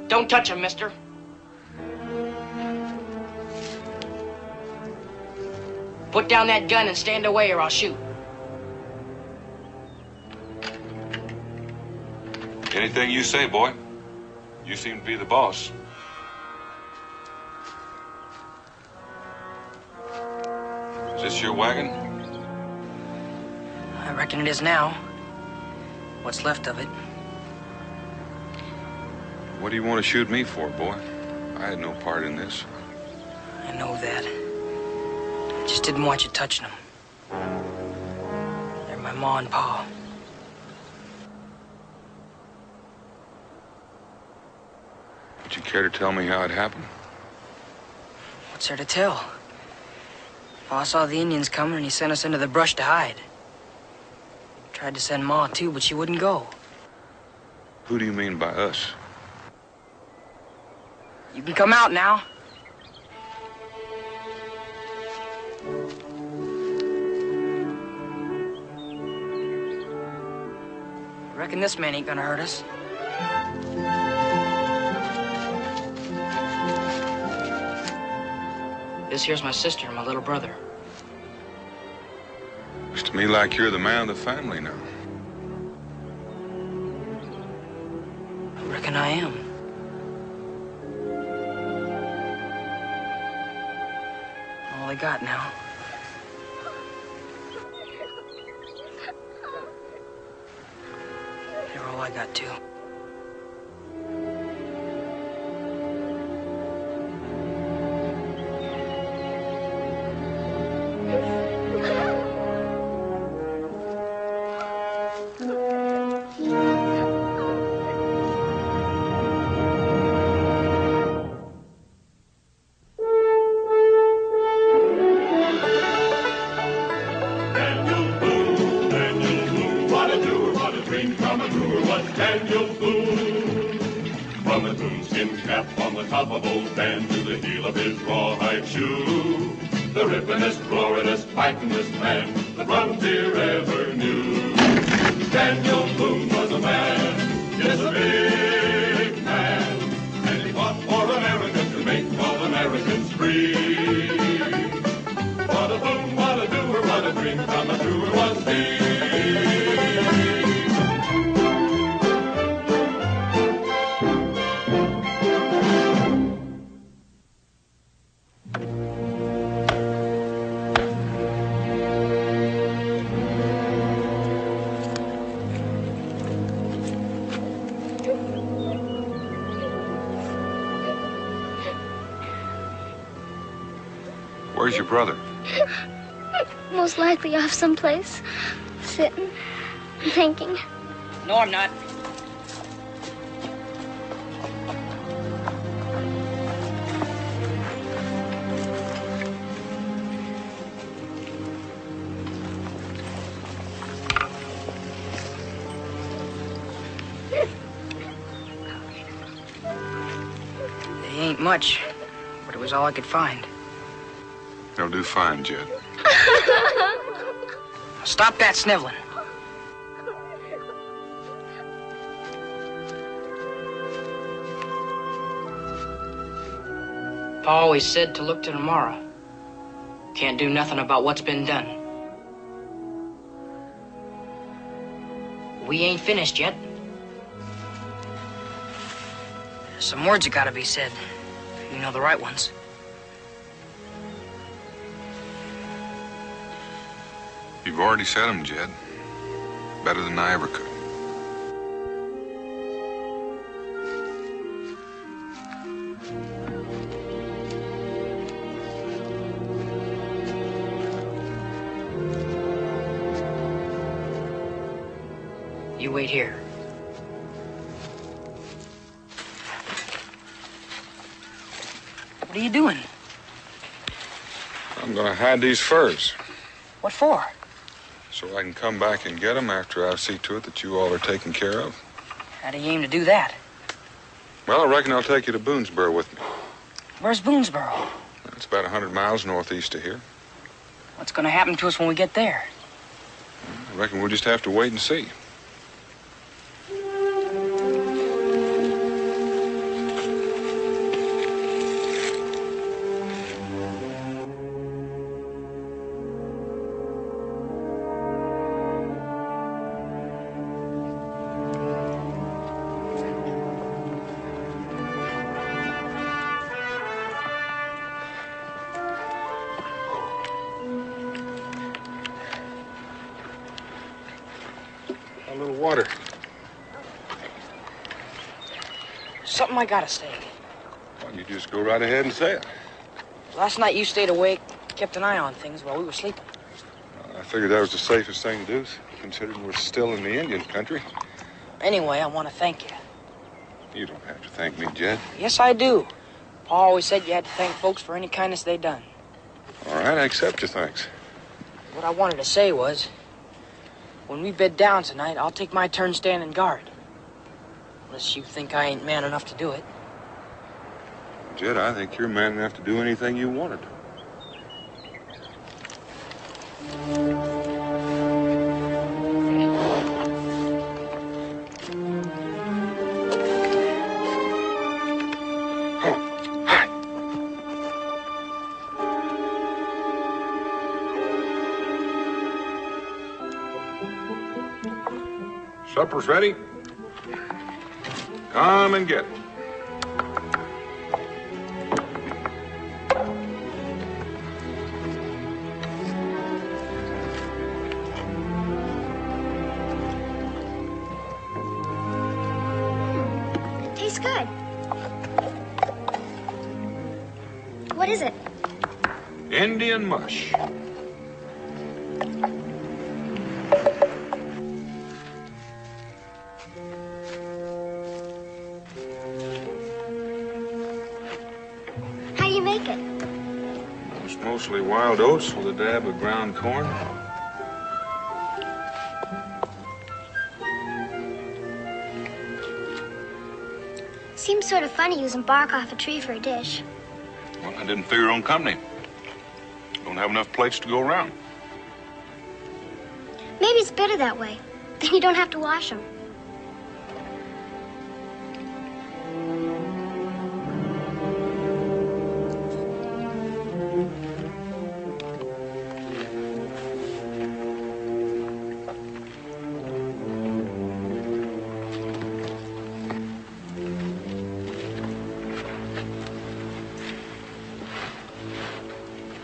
Don't touch him, mister. Put down that gun and stand away or I'll shoot. Anything you say, boy. You seem to be the boss. Is this your wagon? I reckon it is now. What's left of it. What do you want to shoot me for, boy? I had no part in this. I know that. I just didn't want you touching them. They're my ma and pa. Would you care to tell me how it happened? What's there to tell? Pa saw the Indians coming and he sent us into the brush to hide. Tried to send Ma too, but she wouldn't go. Who do you mean by us? You can come out now. I reckon this man ain't gonna hurt us. This here's my sister and my little brother. Looks to me like you're the man of the family now. I reckon I am. All I got now. You're all I got, too. Top of old Dan to the heel of his rawhide shoe. The rippin'est, roarin'est, fightin'est man the frontier ever knew. Daniel Boone was a man, yes, a big man, and he fought for America to make all Americans free. What a Boone, what a doer, what a dream come true was he. Where's your brother? Most likely off someplace, sitting, thinking. No, I'm not. They ain't much, but it was all I could find. They'll do fine, Jed. Stop that sniveling. Pa always said to look to tomorrow. Can't do nothing about what's been done. We ain't finished yet. There's some words that gotta be said. You know the right ones. You've already said them, Jed. Better than I ever could. You wait here. What are you doing? I'm gonna hide these furs. What for? So I can come back and get them after I see to it that you all are taken care of. How do you aim to do that? Well, I reckon I'll take you to Boonesboro with me. Where's Boonesboro? It's about 100 miles northeast of here. What's gonna happen to us when we get there? I reckon we'll just have to wait and see. A little water. Something I gotta say. Well, you just go right ahead and say it. Last night you stayed awake, kept an eye on things while we were sleeping. I figured that was the safest thing to do, considering we're still in the Indian country. Anyway, I want to thank you. You don't have to thank me, Jed. Yes, I do. Pa always said you had to thank folks for any kindness they done. All right, I accept your thanks. What I wanted to say was, when we bed down tonight, I'll take my turn standing guard. Unless you think I ain't man enough to do it. Jed, I think you're man enough to do anything you want to do. Supper's ready. Come and get it. Tastes good. What is it? Indian mush. How do you make it? It's mostly wild oats with a dab of ground corn. Seems sort of funny using bark off a tree for a dish. Well, I didn't figure on company. Don't have enough plates to go around. Maybe it's better that way. Then you don't have to wash them.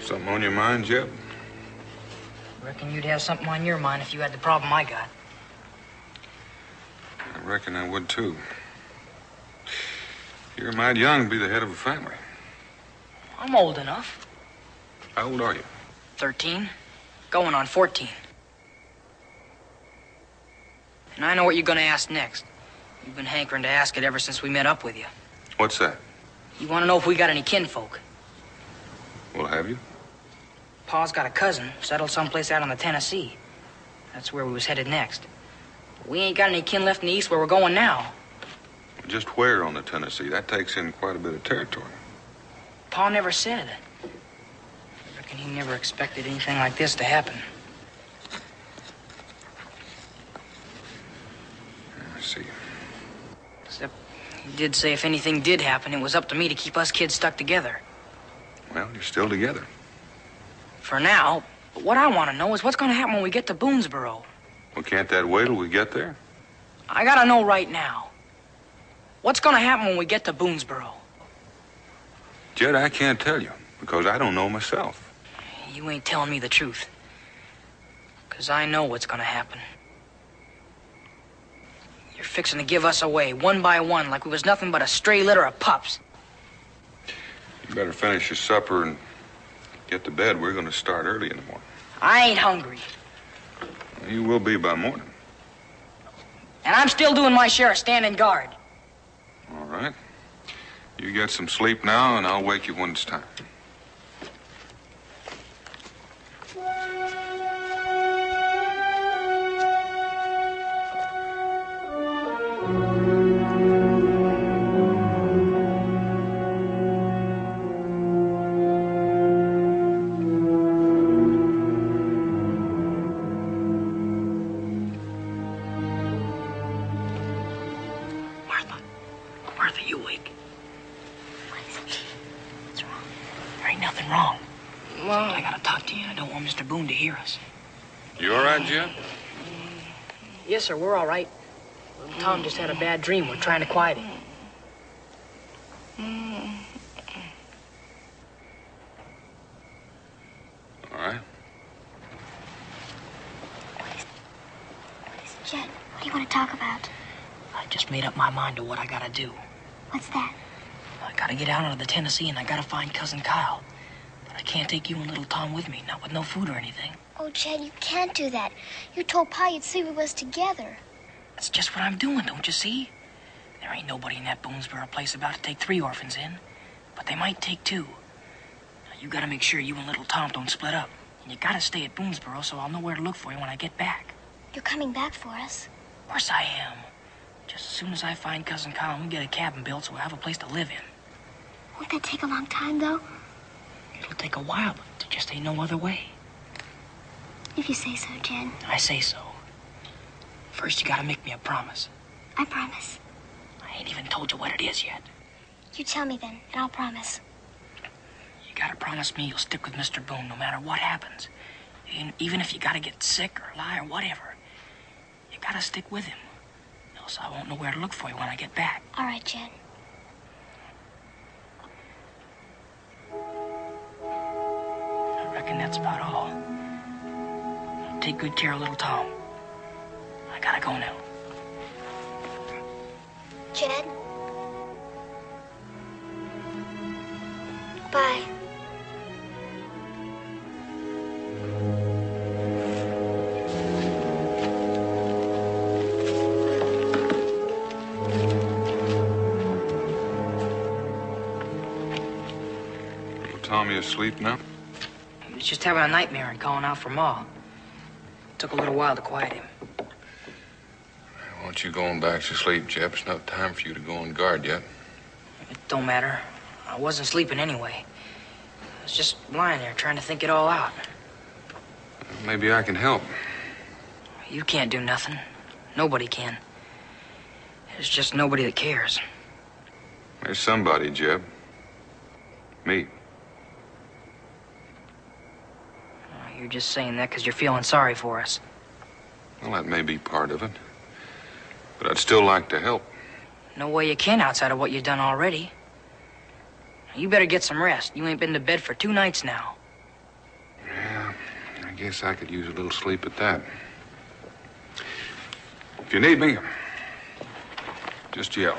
Something on your mind, Jeb? Reckon you'd have something on your mind if you had the problem I got. I reckon I would, too. You're mighty young to be the head of a family. I'm old enough. How old are you? 13. Going on 14. And I know what you're gonna ask next. You've been hankering to ask it ever since we met up with you. What's that? You want to know if we got any kinfolk. Well, have you? Pa's got a cousin settled someplace out on the Tennessee. That's where we was headed next. But we ain't got any kin left in the east where we're going now. Just where on the Tennessee? That takes in quite a bit of territory. Pa never said. I reckon he never expected anything like this to happen. I see. Except he did say if anything did happen, it was up to me to keep us kids stuck together. Well, you're still together. For now. But what I want to know is what's going to happen when we get to Boonesboro. Well, can't that wait till we get there? I gotta know right now. What's going to happen when we get to Boonesboro? Jed, I can't tell you, because I don't know myself. You ain't telling me the truth. 'Cause I know what's going to happen. You're fixing to give us away, one by one, like we was nothing but a stray litter of pups. You better finish your supper and get to bed. We're going to start early in the morning. I ain't hungry. You will be by morning. And I'm still doing my share of standing guard. All right. You get some sleep now, and I'll wake you when it's time. ain't nothing wrong. Well, I gotta talk to you, and I don't want Mr. Boone to hear us. You all right, Jeb? Yes, sir, we're all right. Tom just had a bad dream. We're trying to quiet him. All right. Jed, what do you want to talk about? I just made up my mind to what I gotta do. What's that? I gotta get out of the Tennessee, and I gotta find Cousin Kyle. But I can't take you and little Tom with me, not with no food or anything. Oh, Jed, you can't do that. You told Pa you'd sleep with us together. That's just what I'm doing, don't you see? There ain't nobody in that Boonesboro place about to take 3 orphans in. But they might take 2. Now, you gotta make sure you and little Tom don't split up. And you gotta stay at Boonesboro so I'll know where to look for you when I get back. You're coming back for us. Of course I am. Just as soon as I find Cousin Kyle, we'll get a cabin built so we'll have a place to live in. Won't that take a long time, though? It'll take a while, but there just ain't no other way. If you say so, Jed. I say so. First, you gotta make me a promise. I promise. I ain't even told you what it is yet. You tell me then, and I'll promise. You gotta promise me you'll stick with Mr. Boone no matter what happens. Even if you gotta get sick or lie or whatever. You gotta stick with him. Else I won't know where to look for you when I get back. All right, Jed. I reckon that's about all. Take good care of little Tom. I gotta go now. Jed? Bye. Tommy asleep now? He was just having a nightmare and calling out for Ma. Took a little while to quiet him. Why don't you going back to sleep, Jeb? It's not time for you to go on guard yet. It don't matter. I wasn't sleeping anyway. I was just lying there trying to think it all out. Maybe I can help. You can't do nothing. Nobody can. There's just nobody that cares. There's somebody, Jeb. Me. You're just saying that because you're feeling sorry for us. Well, that may be part of it. But I'd still like to help. No way you can outside of what you've done already. You better get some rest. You ain't been to bed for 2 nights now. Yeah, I guess I could use a little sleep at that. If you need me, just yell.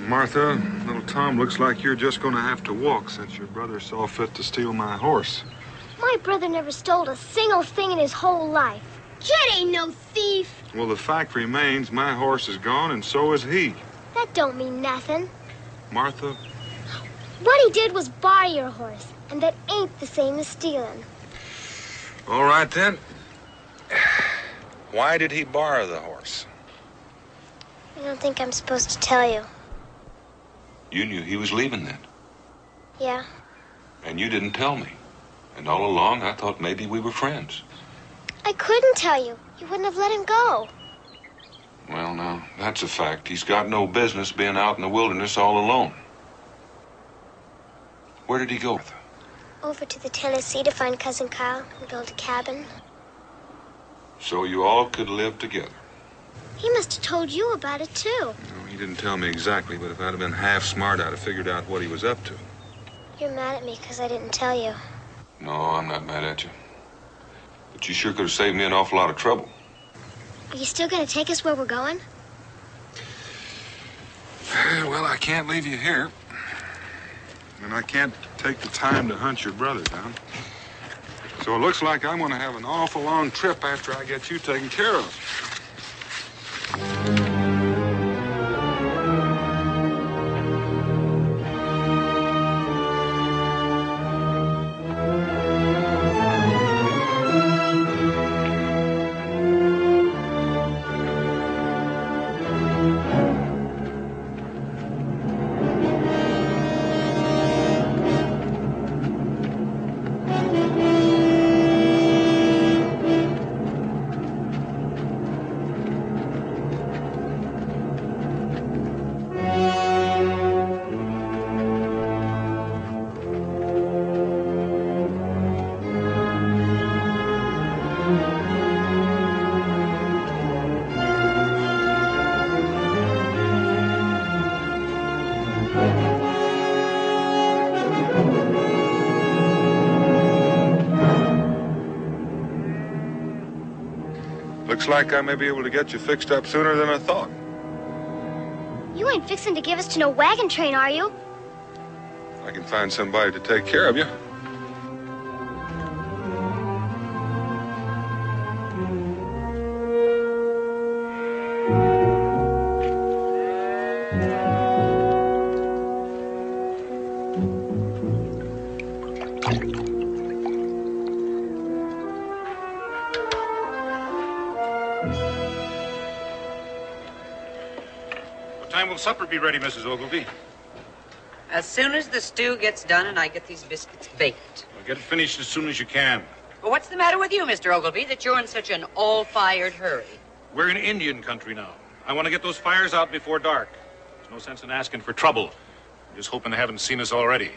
Martha, little Tom looks like you're just going to have to walk since your brother saw fit to steal my horse. My brother never stole a single thing in his whole life. Jed ain't no thief. Well, the fact remains my horse is gone and so is he. That don't mean nothing. Martha? What he did was buy your horse, and that ain't the same as stealing. All right, then. Why did he borrow the horse? I don't think I'm supposed to tell you. You knew he was leaving then, Yeah? and you didn't tell me. And all along, I thought maybe we were friends. I couldn't tell you. You wouldn't have let him go. Well, now, that's a fact. He's got no business being out in the wilderness all alone. Where did he go? Over to the Tennessee to find Cousin Kyle and build a cabin. So you all could live together. He must have told you about it, too. No, he didn't tell me exactly, but if I'd have been half smart, I'd have figured out what he was up to. You're mad at me because I didn't tell you. No, I'm not mad at you. But you sure could have saved me an awful lot of trouble. Are you still going to take us where we're going? Well, I can't leave you here. And I can't take the time to hunt your brother down. So it looks like I'm going to have an awful long trip after I get you taken care of. Looks like I may be able to get you fixed up sooner than I thought. You ain't fixing to give us to no wagon train, are you? I can find somebody to take care of you. Will supper be ready, Mrs. Ogilvy? As soon as the stew gets done and I get these biscuits baked. Well, get it finished as soon as you can. Well, what's the matter with you, Mr. Ogilvy, that you're in such an all-fired hurry? We're in Indian country now. I want to get those fires out before dark. There's no sense in asking for trouble. I'm just hoping they haven't seen us already.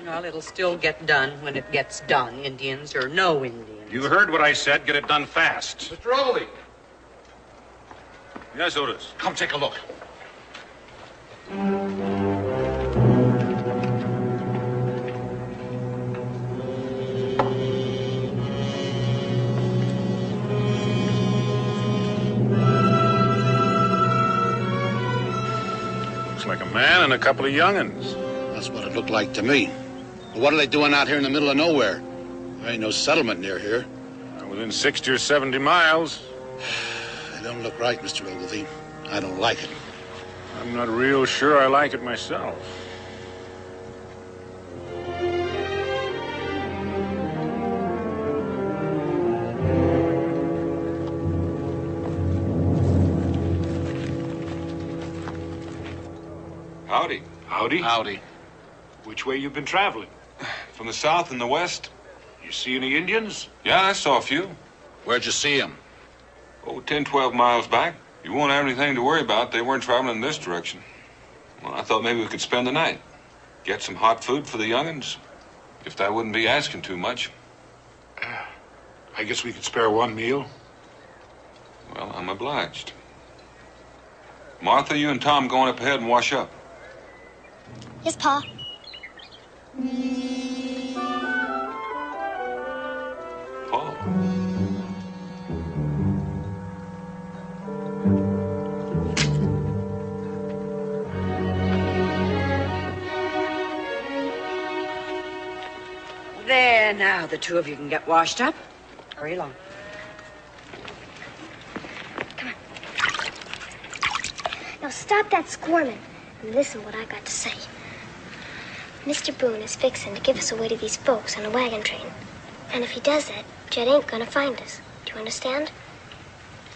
Well, it'll still get done when it gets done, Indians or no Indians. You heard what I said. Get it done fast. Mr. Ogilvy. Yes, Otis. Come take a look. Looks like a man and a couple of young'uns. That's what it looked like to me. But what are they doing out here in the middle of nowhere? There ain't no settlement near here. Within 60 or 70 miles. They don't look right, Mr. Ogilvy. I don't like it. I'm not real sure I like it myself. Howdy. Howdy? Howdy. Which way you been traveling? From the south and the west? You see any Indians? Yeah, I saw a few. Where'd you see them? Oh, 10, 12 miles back. You won't have anything to worry about. They weren't traveling in this direction. Well, I thought maybe we could spend the night. Get some hot food for the young'uns. If that wouldn't be asking too much. I guess we could spare one meal. Well, I'm obliged. Martha, you and Tom going up ahead and wash up. Yes, Pa. Paul. There, now the two of you can get washed up. Hurry along. Now stop that squirming and listen what I got to say. Mr. Boone is fixing to give us away to these folks on a wagon train. And if he does that, Jed ain't gonna find us. Do you understand?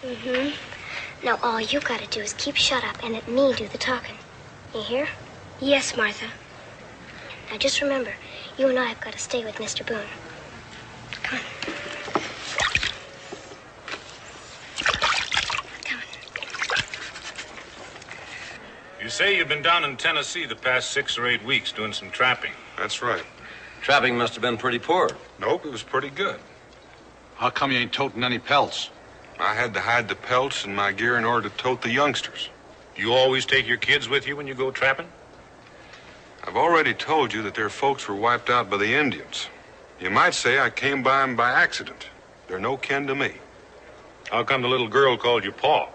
Mm-hmm. Now all you gotta do is keep shut up and let me do the talking. You hear? Yes, Martha. Now just remember, you and I have got to stay with Mr. Boone. say you've been down in Tennessee the past 6 or 8 weeks doing some trapping. That's right. Trapping must have been pretty poor. Nope, it was pretty good. How come you ain't toting any pelts? I had to hide the pelts in my gear in order to tote the youngsters. Do you always take your kids with you when you go trapping? I've already told you that their folks were wiped out by the Indians. You might say I came by them by accident. They're no kin to me. How come the little girl called you Pa?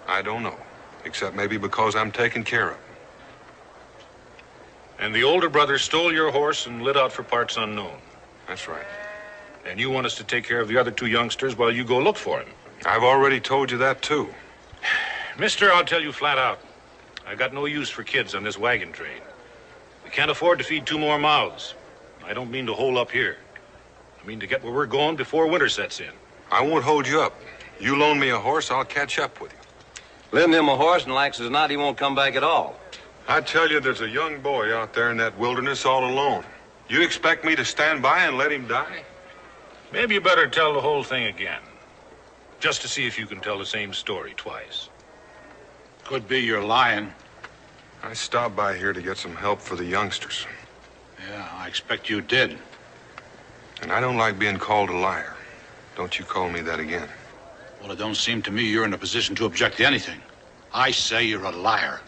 I don't know, except maybe because I'm taken care of. And the older brother stole your horse and lit out for parts unknown. That's right. And you want us to take care of the other 2 youngsters while you go look for him. I've already told you that, too. Mister, I'll tell you flat out. I got no use for kids on this wagon train. We can't afford to feed 2 more mouths. I don't mean to hole up here. I mean to get where we're going before winter sets in. I won't hold you up. You loan me a horse, I'll catch up with you. Lend him a horse, and like as not, he won't come back at all. I tell you, there's a young boy out there in that wilderness all alone. You expect me to stand by and let him die? Maybe you better tell the whole thing again. Just to see if you can tell the same story twice. Could be you're lying. I stopped by here to get some help for the youngsters. Yeah, I expect you did. And I don't like being called a liar. Don't you call me that again. Well, it don't seem to me you're in a position to object to anything. I say you're a liar.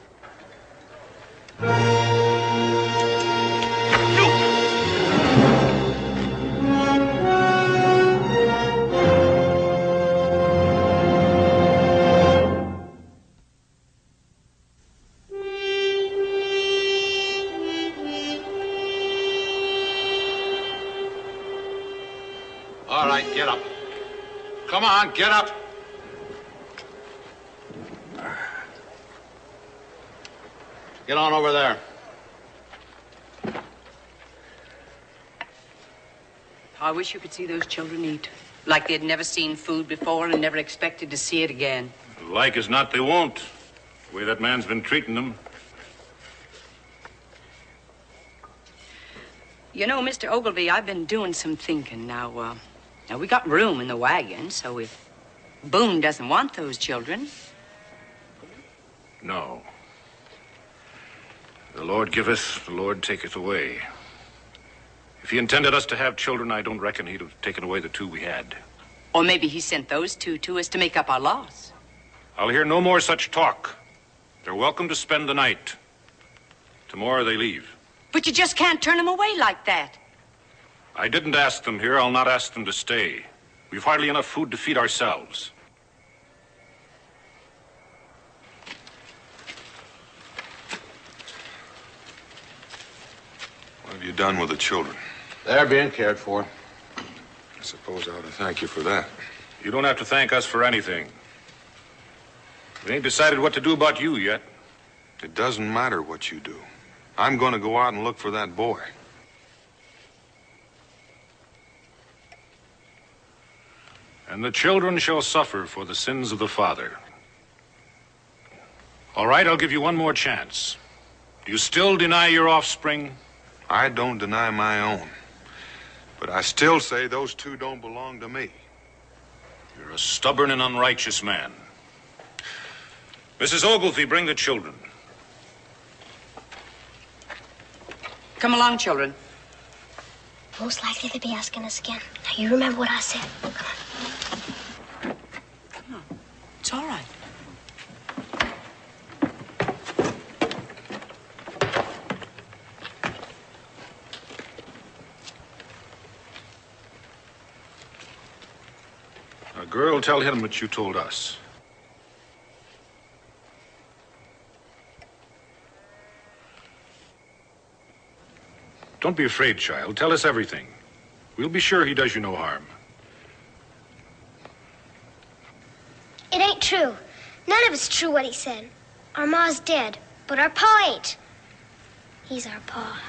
All right, get up. Come on, get up. Get on over there. I wish you could see those children eat. Like they'd never seen food before and never expected to see it again. Like as not, they won't. The way that man's been treating them. You know, Mr. Ogilvy, I've been doing some thinking. Now we got room in the wagon, so if Boone doesn't want those children... No. The Lord giveth, the Lord taketh away. If he intended us to have children, I don't reckon he'd have taken away the 2 we had. Or maybe he sent those 2 to us to make up our loss. I'll hear no more such talk. They're welcome to spend the night. Tomorrow they leave. But you just can't turn them away like that. I didn't ask them here. I'll not ask them to stay. We've hardly enough food to feed ourselves. What have you done with the children? They're being cared for. I suppose I ought to thank you for that. You don't have to thank us for anything. We ain't decided what to do about you yet. It doesn't matter what you do. I'm going to go out and look for that boy. And the children shall suffer for the sins of the father. All right, I'll give you one more chance. Do you still deny your offspring? I don't deny my own. But I still say those 2 don't belong to me. You're a stubborn and unrighteous man. Mrs. Ogilvy, bring the children. Come along, children. Most likely they'll be asking us again. Now, you remember what I said. Come on. Come on. It's all right. Now, girl, tell him what you told us. Don't be afraid, child. Tell us everything. We'll be sure he does you no harm. It ain't true. None of it's true what he said. Our ma's dead, but our pa ain't. He's our pa.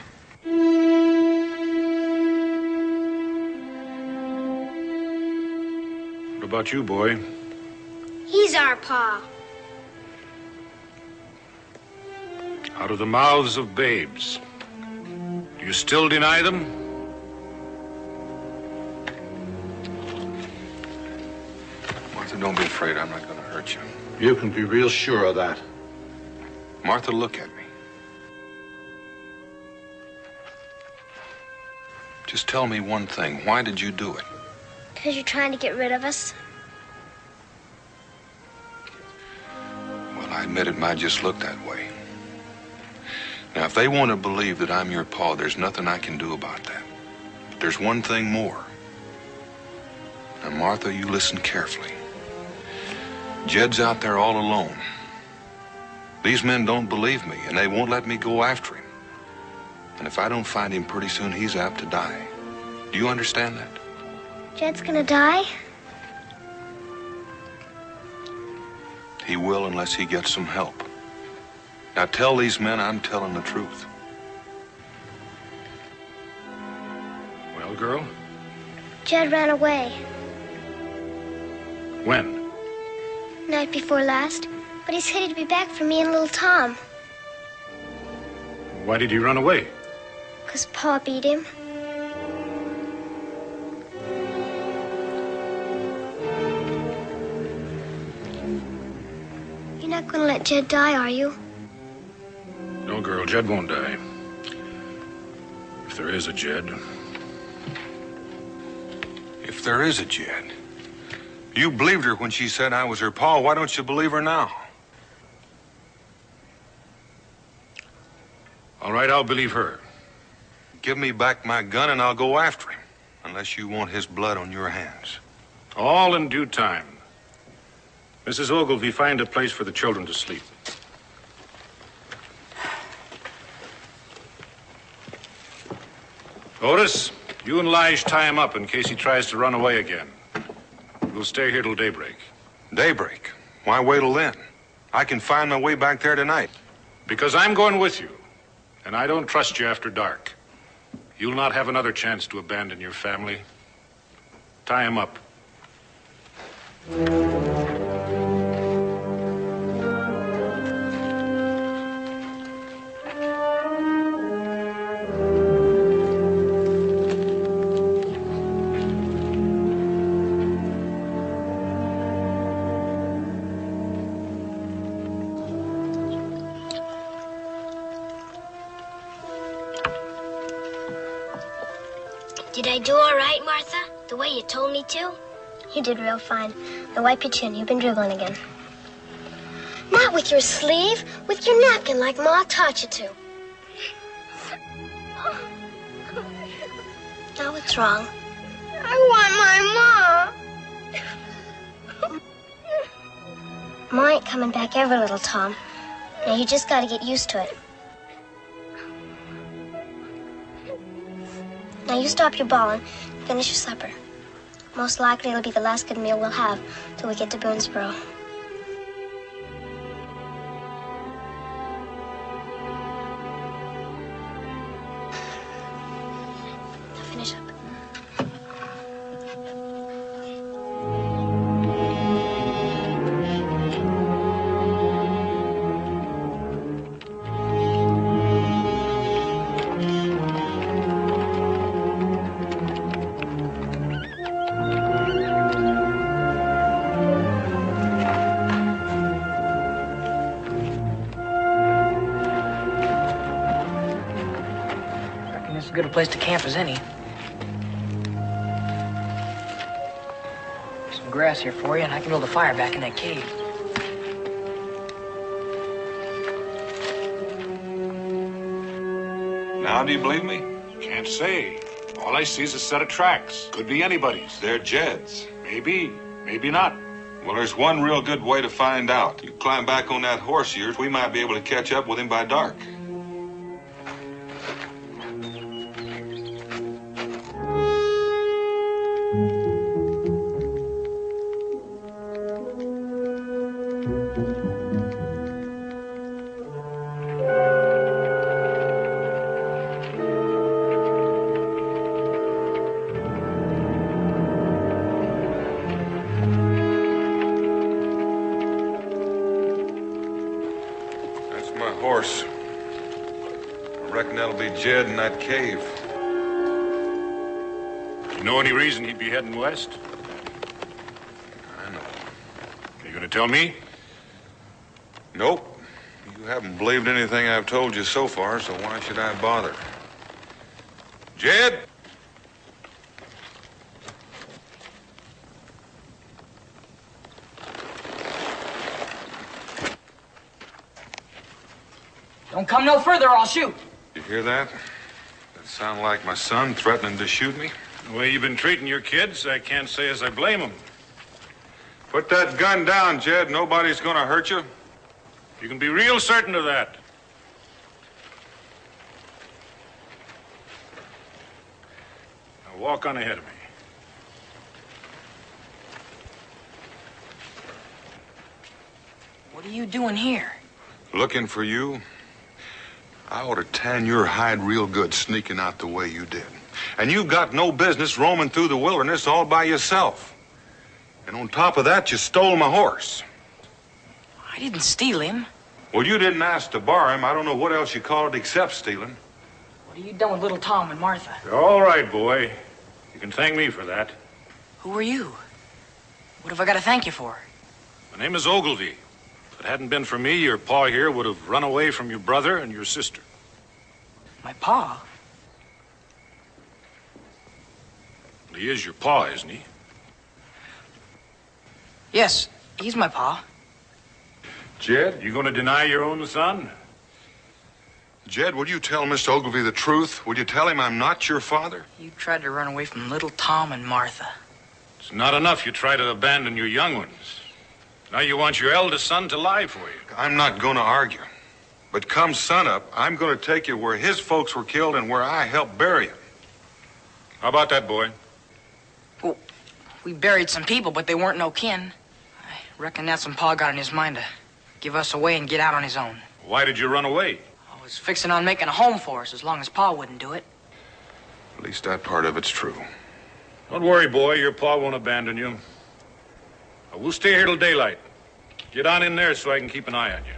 What about you, boy? He's our pa. Out of the mouths of babes. Do you still deny them? Martha, don't be afraid. I'm not going to hurt you. You can be real sure of that. Martha, look at me. Just tell me one thing. Why did you do it? Because you're trying to get rid of us. Well, I admit it might just look that way. Now, if they want to believe that I'm your pa, there's nothing I can do about that. But there's one thing more. Now, Martha, you listen carefully. Jed's out there all alone. These men don't believe me, and they won't let me go after him. And if I don't find him pretty soon, he's apt to die. Do you understand that? Jed's gonna die? He will unless he gets some help. Now tell these men I'm telling the truth. Well, girl? Jed ran away. When? Night before last. But he's headed to be back for me and little Tom. Why did he run away? 'Cause Pa beat him. You're not gonna let Jed die, are you? No, girl, Jed won't die. If there is a Jed. If there is a Jed. You believed her when she said I was her pa. Why don't you believe her now? All right, I'll believe her. Give me back my gun and I'll go after him. Unless you want his blood on your hands. All in due time. Mrs. Ogilvy, find a place for the children to sleep. Otis, you and Lige tie him up in case he tries to run away again. We'll stay here till daybreak. Daybreak? Why wait till then? I can find my way back there tonight. Because I'm going with you. And I don't trust you after dark. You'll not have another chance to abandon your family. Tie him up. Did I do all right, Martha? The way you told me to? You did real fine. Now wipe your chin. You've been dribbling again. Not with your sleeve. With your napkin like Ma taught you to. Now what's wrong? I want my Ma. Ma ain't coming back ever, little Tom. Now you just gotta get used to it. Now you stop your bawling, finish your supper. Most likely it'll be the last good meal we'll have till we get to Boonesboro. Now finish up. As good a place to camp as any. Some grass here for you, and I can build a fire back in that cave. Now, do you believe me? Can't say. All I see is a set of tracks. Could be anybody's. They're Jed's. Maybe, maybe not. Well, there's one real good way to find out. You climb back on that horse of yours, we might be able to catch up with him by dark. Horse. I reckon that'll be Jed in that cave. You know any reason he'd be heading west? I know. You gonna tell me? Nope. You haven't believed anything I've told you so far, so why should I bother? Jed? Don't come no further or I'll shoot. You hear that? That sound like my son threatening to shoot me? The way you've been treating your kids, I can't say as I blame them. Put that gun down, Jed. Nobody's gonna hurt you. You can be real certain of that. Now walk on ahead of me. What are you doing here? Looking for you. I ought to tan your hide real good sneaking out the way you did. And you've got no business roaming through the wilderness all by yourself. And on top of that, you stole my horse. I didn't steal him. Well, you didn't ask to borrow him. I don't know what else you call it except stealing. What have you done with little Tom and Martha? You're all right, boy. You can thank me for that. Who are you? What have I got to thank you for? My name is Ogilvy. If it hadn't been for me, your pa here would have run away from your brother and your sister. My pa? He is your pa, isn't he? Yes, he's my pa. Jed? You gonna deny your own son? Jed, would you tell Mr. Ogilvy the truth? Would you tell him I'm not your father? You tried to run away from little Tom and Martha. It's not enough you try to abandon your young ones. Now you want your eldest son to lie for you. I'm not going to argue. But come sunup, I'm going to take you where his folks were killed and where I helped bury him. How about that, boy? Well, we buried some people, but they weren't no kin. I reckon that's when Pa got in his mind to give us away and get out on his own. Why did you run away? I was fixing on making a home for us as long as Pa wouldn't do it. At least that part of it's true. Don't worry, boy. Your pa won't abandon you. We'll stay here till daylight. Get on in there so I can keep an eye on you.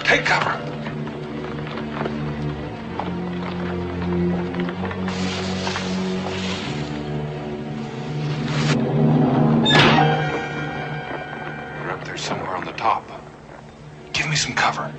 Take cover. You're up there somewhere on the top. Give me some cover.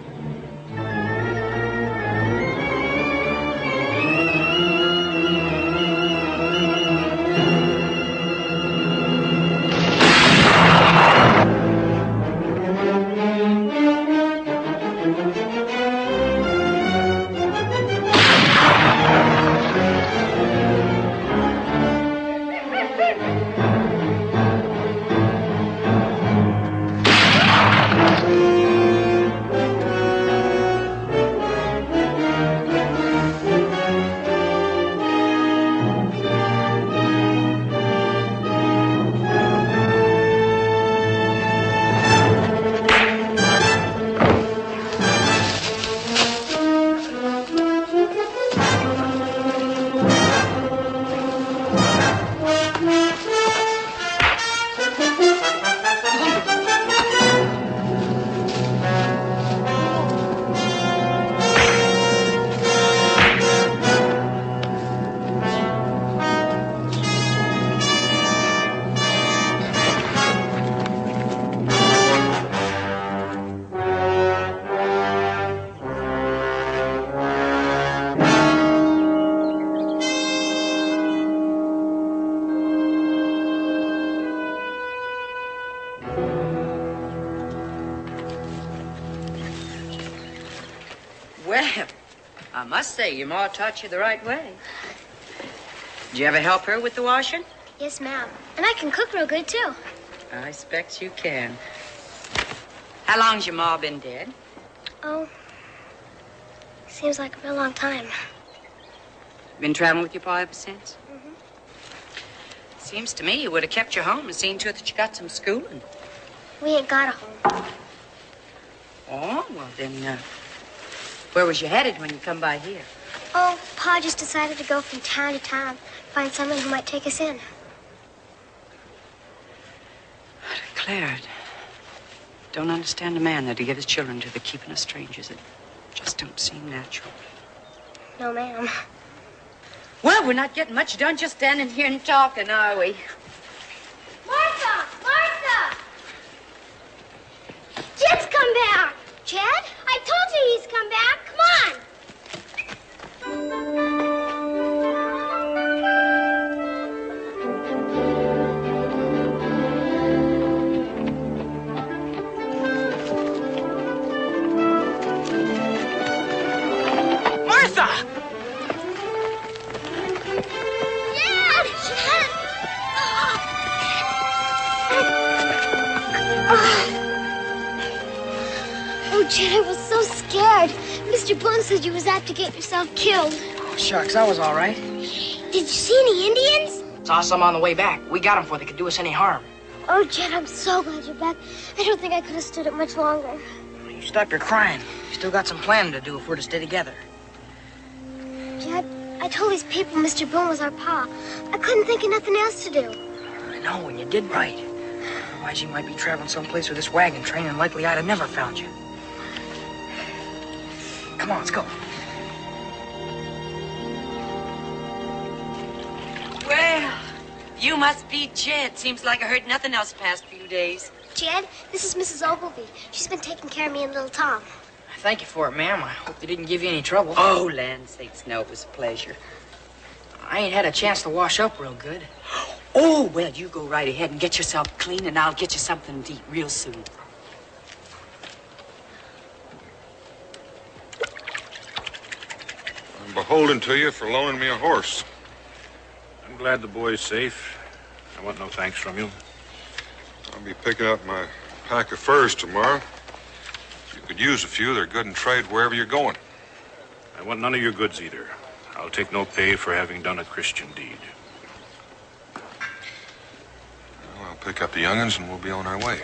I must say, your ma taught you the right way. Did you ever help her with the washing? Yes, ma'am. And I can cook real good, too. I expect you can. How long's your ma been dead? Oh, seems like a real long time. Been traveling with your pa ever since? Mm-hmm. Seems to me you would have kept you home and seen to it that you got some schooling. We ain't got a home. Oh, well then, where was you headed when you come by here? Oh, Pa just decided to go from town to town, find someone who might take us in. I declare it. Don't understand a man that'd give his children to the keeping of strangers. It just don't seem natural. No, ma'am. Well, we're not getting much done just standing here and talking, are we? Martha! Martha! Jed's come back. Jed? I told you he's come back. Come on. Martha! Jed! Jed! Oh, Jed, I was so scared. Mr. Boone said you was apt to get yourself killed. Oh, shucks, I was all right. Did you see any Indians? Saw some on the way back. We got them before they could do us any harm. Oh, Jed, I'm so glad you're back. I don't think I could have stood it much longer. You stop your crying. You still got some planning to do if we're to stay together. Jed, I told these people Mr. Boone was our pa. I couldn't think of nothing else to do. I know, and you did right. Otherwise, you might be traveling someplace with this wagon train, and likely I'd have never found you. Come on, let's go. Well, you must be Jed. Seems like I heard nothing else the past few days. Jed, this is Mrs. Ogilvy. She's been taking care of me and little Tom. Thank you for it, ma'am. I hope they didn't give you any trouble. Oh, land sakes, no, it was a pleasure. I ain't had a chance to wash up real good. Oh, well, you go right ahead and get yourself clean, and I'll get you something to eat real soon. I'm beholden to you for loaning me a horse. I'm glad the boy's safe. I want no thanks from you. I'll be picking up my pack of furs tomorrow. If you could use a few, they're good in trade wherever you're going. I want none of your goods either. I'll take no pay for having done a Christian deed. Well, I'll pick up the young'uns and we'll be on our way.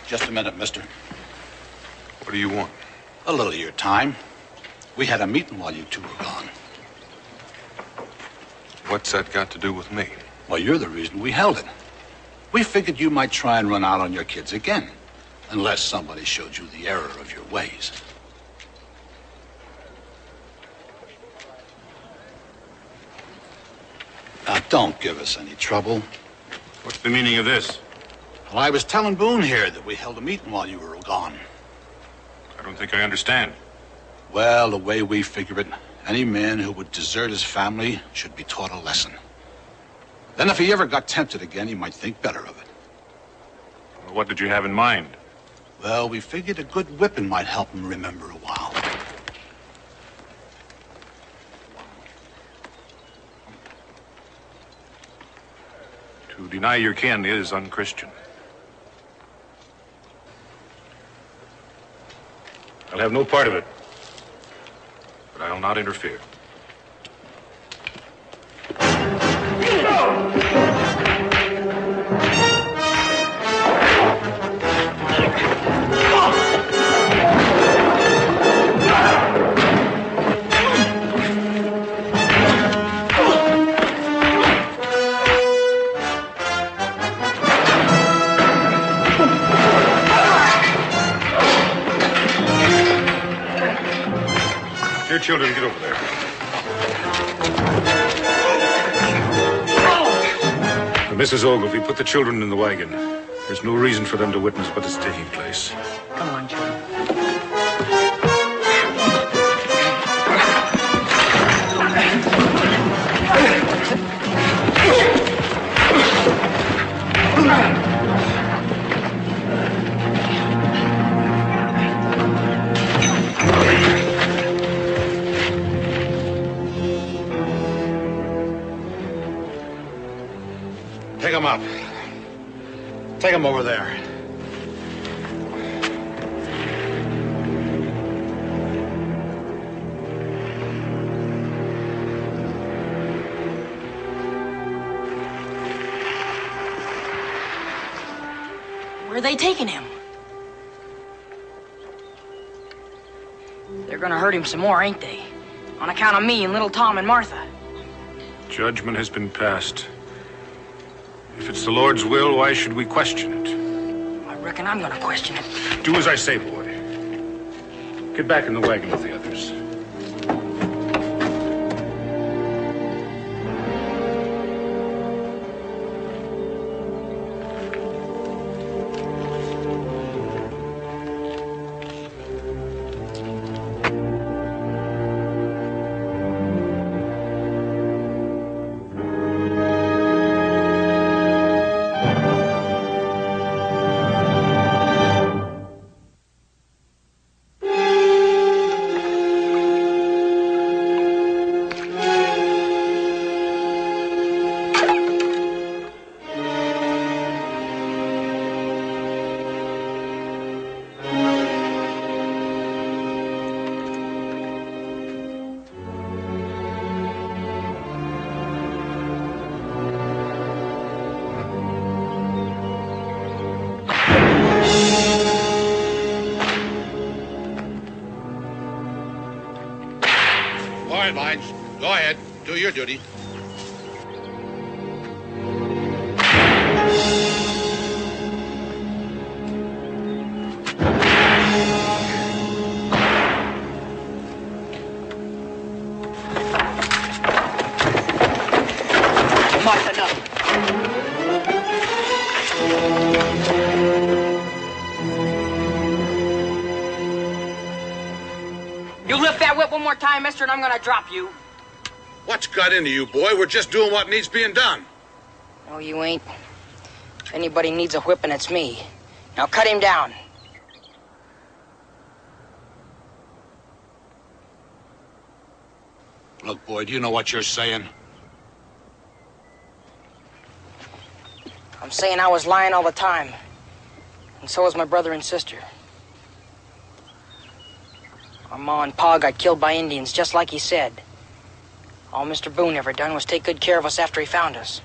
Just a minute, mister. What do you want? A little of your time. We had a meeting while you two were gone. What's that got to do with me? Well, you're the reason we held it. We figured you might try and run out on your kids again, unless somebody showed you the error of your ways. Now, don't give us any trouble. What's the meaning of this? Well, I was telling Boone here that we held a meeting while you were gone. I don't think I understand. Well, the way we figure it, any man who would desert his family should be taught a lesson. Then if he ever got tempted again, he might think better of it. Well, what did you have in mind? Well, we figured a good whipping might help him remember a while. To deny your kin is unchristian. I'll have no part of it, but I'll not interfere. Here, children, get over there. Mrs. Ogilvy, put the children in the wagon. There's no reason for them to witness what is taking place. Come on, Joe. up. Take him over there. Where are they taking him? They're gonna hurt him some more, ain't they? On account of me and little Tom and Martha. Judgment has been passed. If it's the Lord's will, why should we question it? I reckon I'm gonna question it. Do as I say, boy. Get back in the wagon with the others. Go ahead. Do your duty. Martha, no. You lift that whip one more time, mister, and I'm gonna drop you. What's got into you, boy? We're just doing what needs being done. No, you ain't. If anybody needs a whipping, it's me. Now cut him down. Look, boy, do you know what you're saying? I'm saying I was lying all the time. And so was my brother and sister. Our ma and pa got killed by Indians, just like he said. All Mr. Boone ever done was take good care of us after he found us.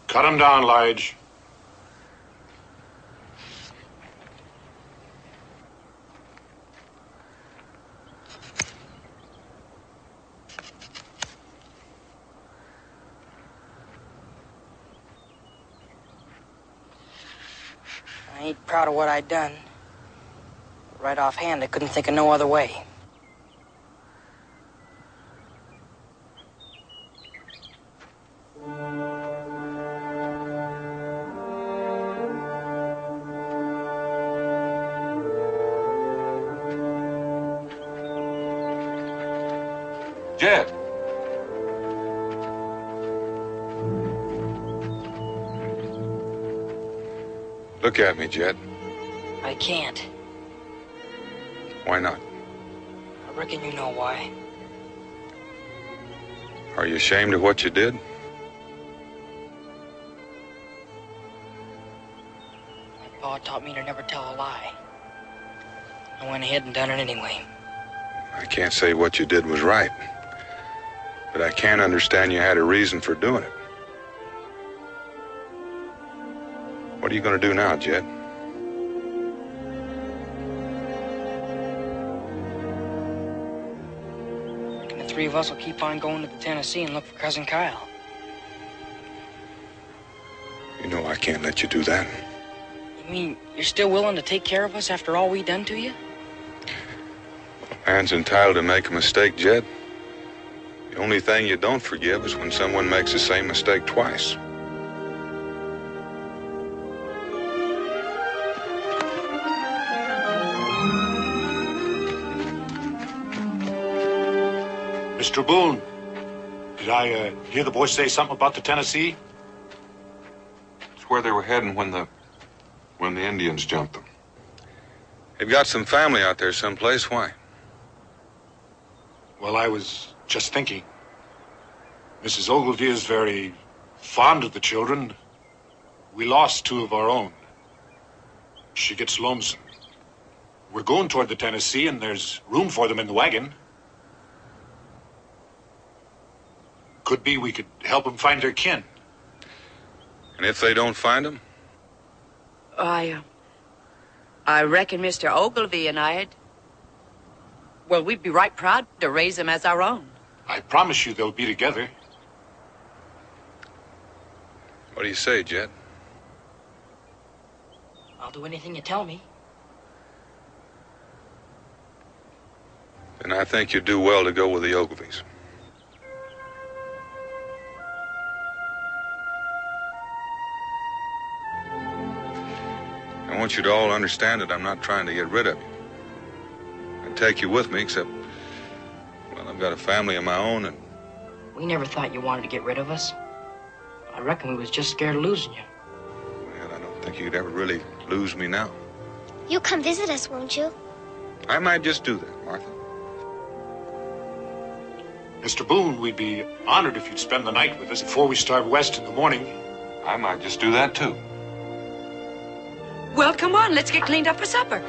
Cut him down, Lige. I ain't proud of what I done. Right offhand, I couldn't think of no other way. Jed. Look at me, Jed. I can't. Why not? I reckon you know why. Are you ashamed of what you did? My pa taught me to never tell a lie. I went ahead and done it anyway. I can't say what you did was right, but I can understand you had a reason for doing it. What are you going to do now, Jed? The three of us will keep on going to the Tennessee and look for Cousin Kyle. You know I can't let you do that. You mean you're still willing to take care of us after all we done to you? A man's entitled to make a mistake, Jed. The only thing you don't forgive is when someone makes the same mistake twice. Mr. Boone, did I hear the boy say something about the Tennessee? It's where they were heading when the Indians jumped them. They've got some family out there someplace. Why? Well, I was just thinking. Mrs. Ogilvy is very fond of the children. We lost 2 of our own. She gets lonesome. We're going toward the Tennessee, and there's room for them in the wagon. Could be we could help them find their kin. And if they don't find them? I reckon Mr. Ogilvy and we'd be right proud to raise them as our own. I promise you they'll be together. What do you say, Jet? I'll do anything you tell me. Then I think you'd do well to go with the Ogilvies. I want you to all understand that I'm not trying to get rid of you. I'd take you with me, except, well, I've got a family of my own, and... We never thought you wanted to get rid of us. I reckon we was just scared of losing you. Well, I don't think you'd ever really lose me now. You'll come visit us, won't you? I might just do that, Martha. Mr. Boone, we'd be honored if you'd spend the night with us before we start west in the morning. I might just do that, too. Well, come on, let's get cleaned up for supper.